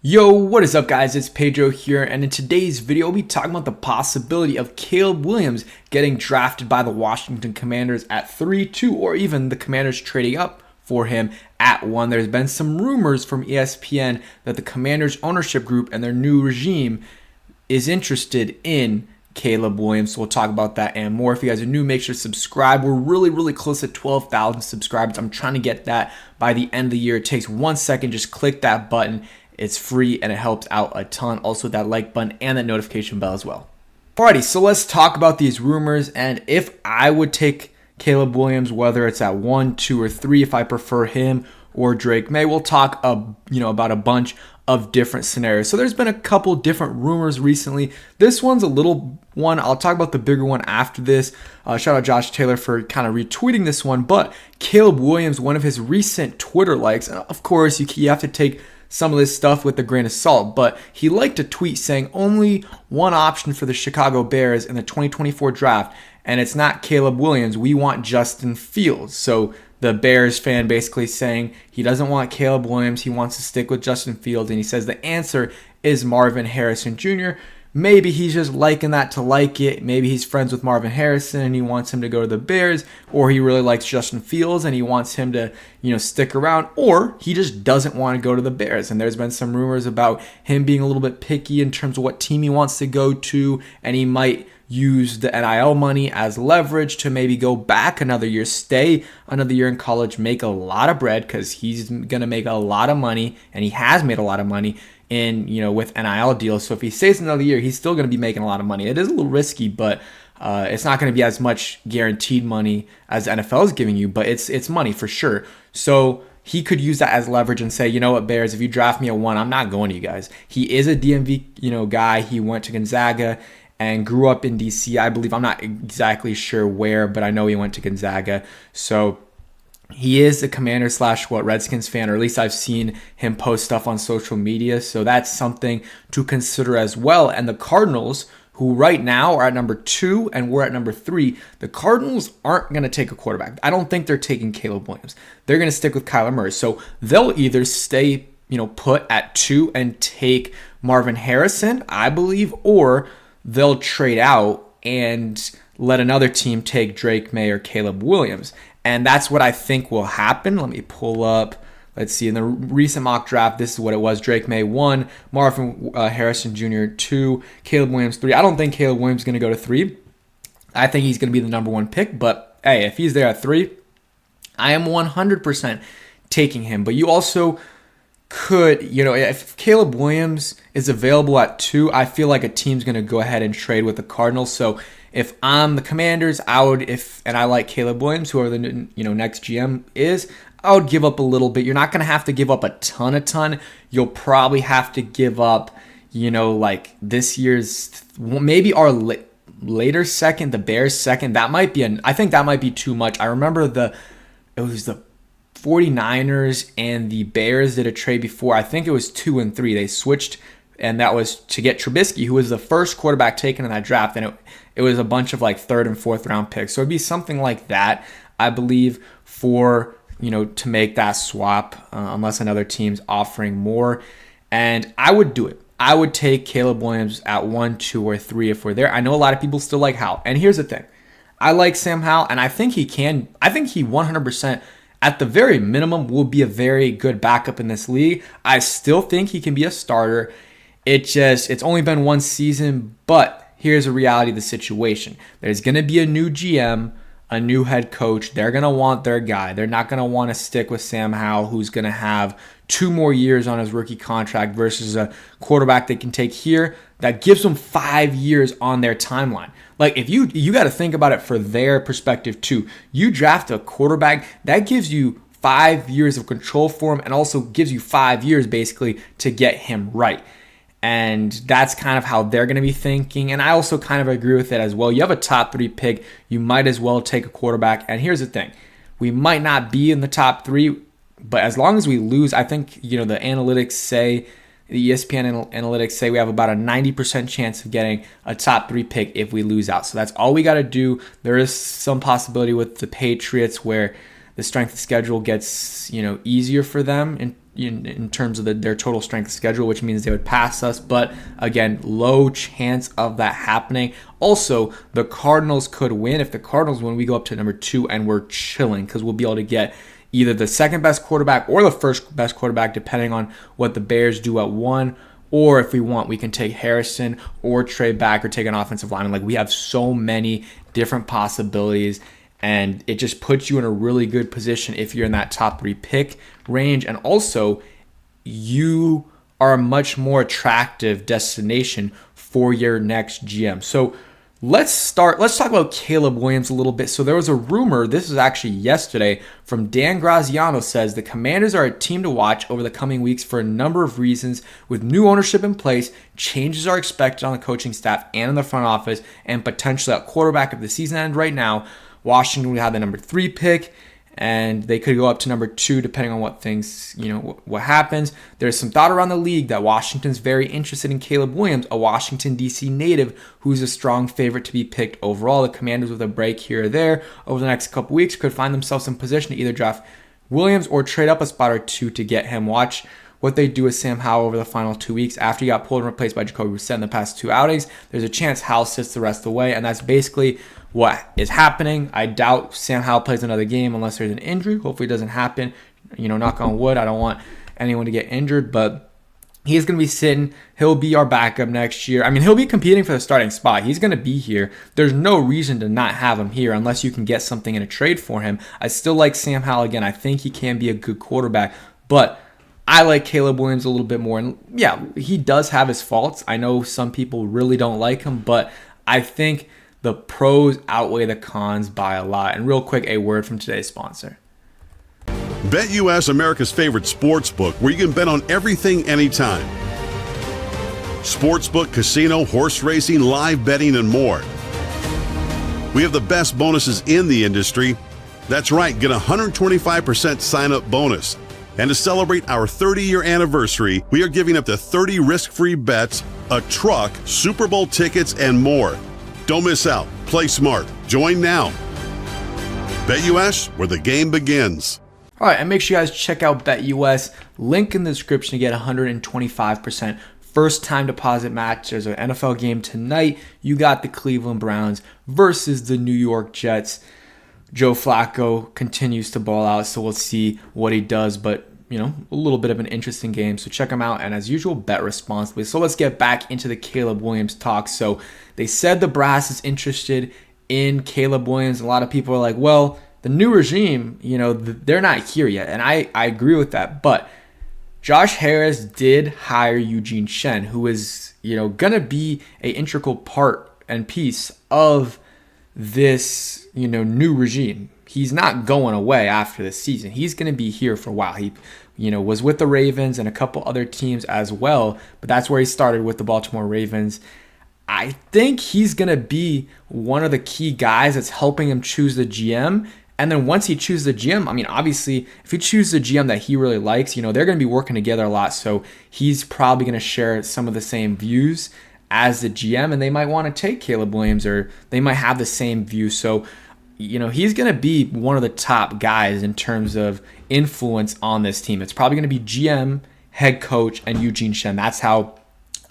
Yo, what is up guys? It's Pedro here, and in today's video we'll be talking about the possibility of Caleb Williams getting drafted by the Washington Commanders at 3, 2, or even the Commanders trading up for him at 1. There's been some rumors from ESPN that the Commanders ownership group and their new regime is interested in Caleb Williams, so we'll talk about that and more. If you guys are new, make sure to subscribe. We're really close to 12,000 subscribers. I'm trying to get that by the end of the year. It takes 1 second. Just click that button. It's free and it helps out a ton. Also, that like button and that notification bell as well. Alrighty, so let's talk about these rumors and if I would take Caleb Williams, whether it's at 1, 2, or 3, if I prefer him or Drake May. We'll talk about a bunch of different scenarios. So there's been a couple different rumors recently. This one's a little one. I'll talk about the bigger one after this. Shout out Josh Taylor for kind of retweeting this one. But Caleb Williams, one of his recent Twitter likes, and of course you have to take some of this stuff with a grain of salt, but he liked a tweet saying only one option for the Chicago Bears in the 2024 draft, and it's not Caleb Williams. We want Justin Fields. So the Bears fan basically saying he doesn't want Caleb Williams. He wants to stick with Justin Fields, and he says the answer is Marvin Harrison Jr. Maybe he's just liking that to like it. Maybe he's friends with Marvin Harrison and he wants him to go to the Bears, or he really likes Justin Fields and he wants him to, stick around, or he just doesn't want to go to the Bears. And there's been some rumors about him being a little bit picky in terms of what team he wants to go to, and he might use the NIL money as leverage to maybe go back another year, stay another year in college, make a lot of bread, because he's going to make a lot of money, and he has made a lot of money with NIL deals. So if he stays another year, he's still going to be making a lot of money. It is a little risky, but it's not going to be as much guaranteed money as the NFL is giving you, but it's money for sure. So he could use that as leverage and say, you know what, Bears, if you draft me at 1, I'm not going to you guys. He is a DMV, guy. He went to Gonzaga and grew up in DC, I believe. I'm not exactly sure where, but I know he went to Gonzaga. So he is a Commander / Redskins fan, or at least I've seen him post stuff on social media. So that's something to consider as well. And the Cardinals, who right now are at number 2 and we're at number 3, the Cardinals aren't going to take a quarterback. I don't think they're taking Caleb Williams. They're going to stick with Kyler Murray. So they'll either stay, put at 2 and take Marvin Harrison, I believe, or they'll trade out and let another team take Drake May or Caleb Williams. And that's what I think will happen. Let me pull up. Let's see. In the recent mock draft, this is what it was. Drake May 1, Marvin Harrison Jr. 2, Caleb Williams 3. I don't think Caleb Williams is going to go to 3. I think he's going to be the number 1 pick. But, hey, if he's there at 3, I am 100% taking him. But you also could, if Caleb Williams is available at 2, I feel like a team's going to go ahead and trade with the Cardinals. So if I'm the Commanders, and I like Caleb Williams, whoever the next GM is, I would give up a little bit. You're not going to have to give up a ton. You'll probably have to give up, like this year's, maybe our later second, the Bears second. I think that might be too much. I remember it was the 49ers and the Bears did a trade before. I think it was 2 and 3. They switched, and that was to get Trubisky, who was the first quarterback taken in that draft, and it was a bunch of like 3rd and 4th round picks. So it'd be something like that, I believe, for to make that swap, unless another team's offering more. And I would do it. I would take Caleb Williams at 1, 2, or 3 if we're there. I know a lot of people still like Howell, and here's the thing: I like Sam Howell, and I think he 100%. At the very minimum, will be a very good backup in this league. I still think he can be a starter. It's only been 1 season, but here's a reality of the situation. There's going to be a new GM, a new head coach. They're going to want their guy. They're not going to want to stick with Sam Howell, who's going to have 2 more years on his rookie contract versus a quarterback they can take here that gives them 5 years on their timeline. Like, if you got to think about it for their perspective too. You draft a quarterback, that gives you 5 years of control for him and also gives you 5 years basically to get him right. And that's kind of how they're going to be thinking. And I also kind of agree with it as well. You have a top 3 pick. You might as well take a quarterback. And here's the thing. We might not be in the top 3, but as long as we lose, I think, the analytics say, the ESPN analytics say we have about a 90% chance of getting a top 3 pick if we lose out. So that's all we got to do. There is some possibility with the Patriots where the strength of schedule gets, easier for them in terms of their total strength schedule, which means they would pass us. But again, low chance of that happening. Also, the Cardinals could win. If the Cardinals win, we go up to number 2 and we're chilling because we'll be able to get either the second best quarterback or the first best quarterback, depending on what the Bears do at 1. Or if we want, we can take Harrison or trade back or take an offensive lineman. Like, we have so many different possibilities, and it just puts you in a really good position if you're in that top 3 pick range. And also, you are a much more attractive destination for your next GM. So let's talk about Caleb Williams a little bit. So there was a rumor, this is actually yesterday, from Dan Graziano, says the Commanders are a team to watch over the coming weeks for a number of reasons. With new ownership in place, changes are expected on the coaching staff and in the front office, and potentially at quarterback if the season ends right now. Washington would have the number 3 pick, and they could go up to number 2 depending on what things, what happens. There's some thought around the league that Washington's very interested in Caleb Williams, a Washington, D.C. native who's a strong favorite to be picked overall. The Commanders, with a break here or there over the next couple weeks, could find themselves in position to either draft Williams or trade up a spot or 2 to get him. Watch what they do with Sam Howell over the final 2 weeks. After he got pulled and replaced by Jacoby Brissett in the past 2 outings, there's a chance Howell sits the rest of the way, and that's basically what is happening. I doubt Sam Howell plays another game unless there's an injury. Hopefully it doesn't happen. Knock on wood. I don't want anyone to get injured, but he's going to be sitting. He'll be our backup next year. I mean, he'll be competing for the starting spot. He's going to be here. There's no reason to not have him here unless you can get something in a trade for him. I still like Sam Howell. Again, I think he can be a good quarterback, but I like Caleb Williams a little bit more. And yeah, he does have his faults. I know some people really don't like him, but I think the pros outweigh the cons by a lot. And real quick, a word from today's sponsor. BetUS, America's favorite sportsbook, where you can bet on everything anytime. Sportsbook, casino, horse racing, live betting, and more. We have the best bonuses in the industry. That's right, get a 125% sign-up bonus. And to celebrate our 30-year anniversary, we are giving up to 30 risk-free bets, a truck, Super Bowl tickets, and more. Don't miss out. Play smart. Join now. BetUS, where the game begins. All right, and make sure you guys check out BetUS. Link in the description to get 125% first-time deposit match. There's an NFL game tonight. You got the Cleveland Browns versus the New York Jets. Joe Flacco continues to ball out, so we'll see what he does, but a little bit of an interesting game. So check them out, and as usual, bet responsibly. So let's get back into the Caleb Williams talk. So they said the brass is interested in Caleb Williams. A lot of people are like, well, the new regime, they're not here yet, and I agree with that. But Josh Harris did hire Eugene Shen, who is, going to be an integral part and piece of this, new regime. He's not going away after this season. He's going to be here for a while. He, was with the Ravens and a couple other teams as well, but that's where he started, with the Baltimore Ravens. I think he's going to be one of the key guys that's helping him choose the GM. And then once he chooses the GM, obviously, if he chooses a GM that he really likes, they're going to be working together a lot. So he's probably going to share some of the same views as the GM, and they might want to take Caleb Williams, or they might have the same view. So, he's going to be one of the top guys in terms of influence on this team. It's probably going to be GM, head coach, and Eugene Shen. That's how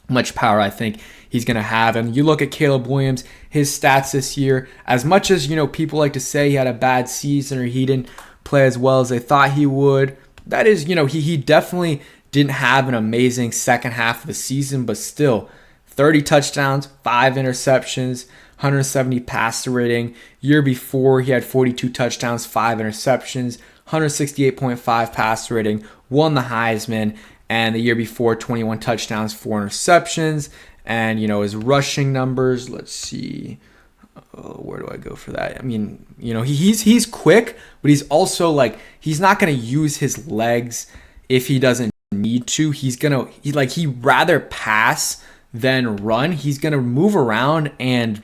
much power I think he's going to have. And you look at Caleb Williams, his stats this year, as much as, people like to say he had a bad season or he didn't play as well as they thought he would, that is, he definitely didn't have an amazing second half of the season, but still, 30 touchdowns, 5 interceptions, 170 passer rating. Year before, he had 42 touchdowns, 5 interceptions, 168.5 passer rating, won the Heisman, and the year before, 21 touchdowns, 4 interceptions. And, his rushing numbers, let's see, where do I go for that? He's quick, but he's also he's not going to use his legs if he doesn't need to. He'd rather pass than run. He's going to move around and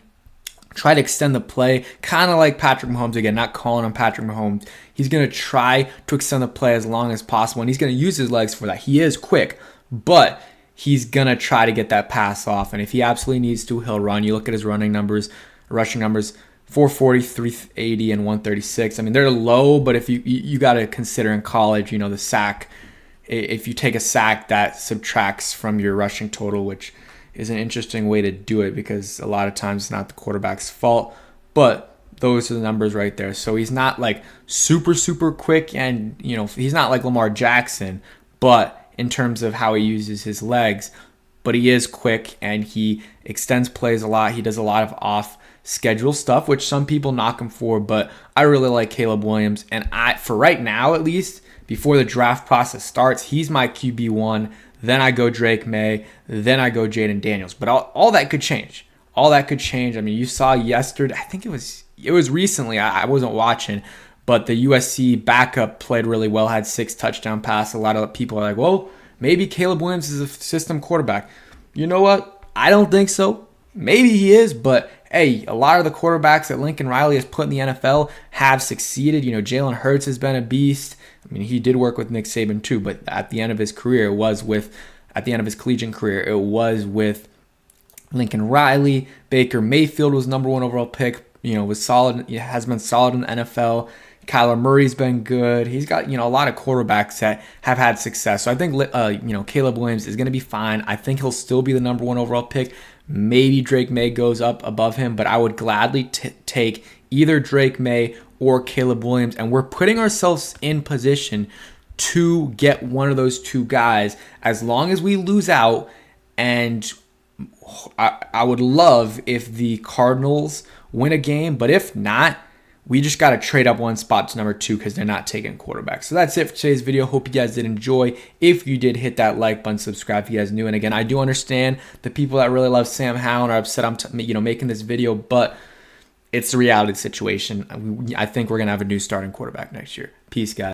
try to extend the play, kind of like Patrick Mahomes. Again, not calling him Patrick Mahomes. He's going to try to extend the play as long as possible, and he's going to use his legs for that. He is quick, but he's going to try to get that pass off, and if he absolutely needs to, he'll run. You look at his rushing numbers, 440, 380, and 136. They're low, but if you got to consider in college, the sack if you take a sack, that subtracts from your rushing total, which is an interesting way to do it because a lot of times it's not the quarterback's fault. But those are the numbers right there. So he's not like super, super quick, and he's not like Lamar Jackson, but in terms of how he uses his legs, but he is quick and he extends plays a lot. He does a lot of off-schedule stuff, which some people knock him for, but I really like Caleb Williams. And for right now, at least, before the draft process starts, he's my QB1. Then I go Drake May. Then I go Jaden Daniels. But all that could change. All that could change. I mean, you saw yesterday, I think it was recently, I wasn't watching, but the USC backup played really well, had 6 touchdown passes. A lot of people are like, well, maybe Caleb Williams is a system quarterback. You know what? I don't think so. Maybe he is, but hey, a lot of the quarterbacks that Lincoln Riley has put in the NFL have succeeded. Jalen Hurts has been a beast. I mean, he did work with Nick Saban too, but at the end of his career, at the end of his collegiate career, it was with Lincoln Riley. Baker Mayfield was #1 overall pick. Was solid. Has been solid in the NFL. Kyler Murray's been good. He's got a lot of quarterbacks that have had success. So I think Caleb Williams is going to be fine. I think he'll still be the #1 overall pick. Maybe Drake May goes up above him, but I would gladly take either Drake May or Caleb Williams, and we're putting ourselves in position to get one of those two guys as long as we lose out. And I would love if the Cardinals win a game, but if not, we just got to trade up one spot to #2 because they're not taking quarterbacks. So that's it for today's video. Hope you guys did enjoy. If you did, hit that like button, subscribe if you guys new. And again, I do understand the people that really love Sam Howell are upset I'm making this video, but it's a reality situation. I think we're going to have a new starting quarterback next year. Peace, guys.